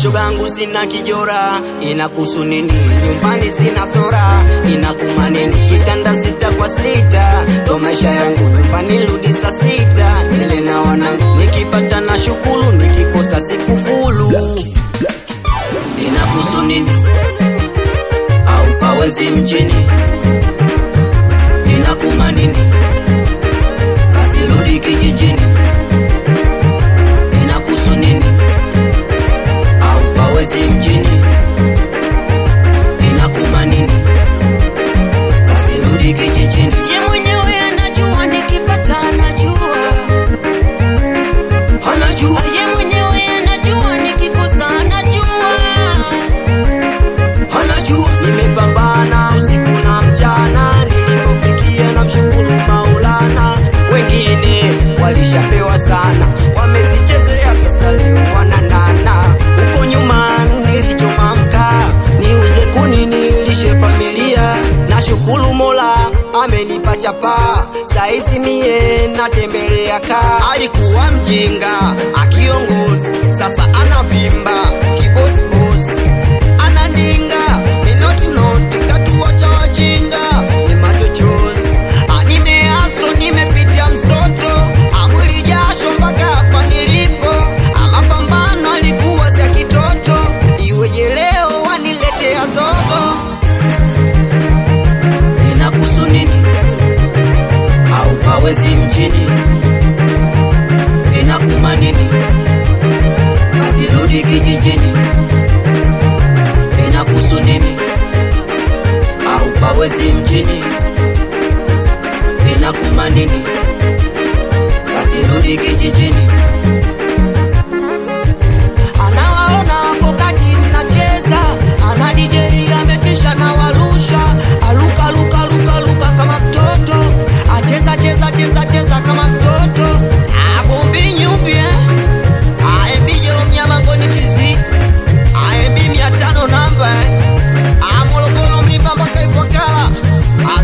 Shogangu sina kijora, inakuhusu nini? Nyumbani sina sora, inakuma nini? Kitanda 6 kwa 6, ndo maisha yangu. Nyumbani rudi saa 6, nile na wanangu. Nikipata na shukuru, nikikosa sikufulu. Inakuhusu nini? Au pawezi mjini? Inakuma nini? Basi rudi kijijini. Inakuhusu nini? Au pawezi mjini? Inakuma nini? Basi rudi kijijini. Ye mwenyewe anajua, nikipata anajua. Anajua. Ye mwenyewe anajua, nikikosa anajua. Anajua. Nimepambana usiku na mchana, nilipofikia na mshukuru Maulana. Wengine walishapewa sana, wamezichezea sasa leo wananana. Huko nyuma nilichoma mkaa, niuze kuni nilishe familia. Nashukuru Mola amenipa chapa, saizi mie natembelea kaa. Alikuwa mjinga akiongozi, sasa anavimba kibosibos. Anandinga minoti katuacha wajinga, ni machochozi. Nimeaso nimepitia msoto, amwili jasho mpaka hapa nilipo. Mapambano alikuwa za kitoto, iweje leo waniletea zogo? Inakuhusu nini? Au pawezi mjini? Inakuma nini? Basi rudi kijijini. Inakuhusu nini? Au pawezi mjini? Inakuma nini? Basi rudi kijijini. Anawaona hapo kati mnacheza, ana DJ ametisha na warusha. Aluka luka luka luka kama mtoto, acheza cheza cheza cheza kama mtoto. Bombi nyumbi aembi jelo mnyama ngoni tizi, aembi 500 namba Morogoro mlimba mpaka Ifakara.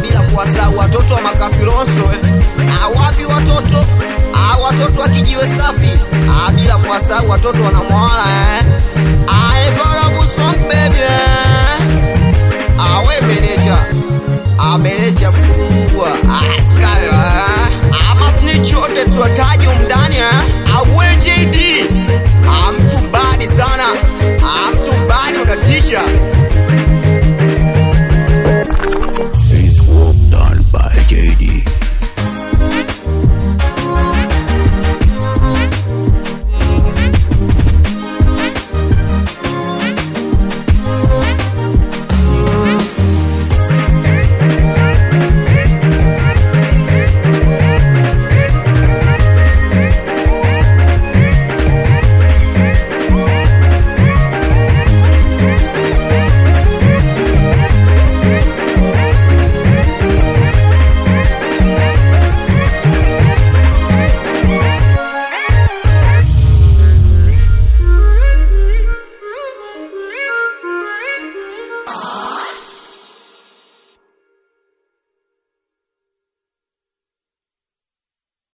Bila kuwasahau watoto wa Makafironso wapi watoto? Watoto wa Kijiwe Safi. Bila kuwasahau watoto wana Mwala Evara Busong baby. We meneja, meneja mkubwa askari. Masnichi wote siwataji umda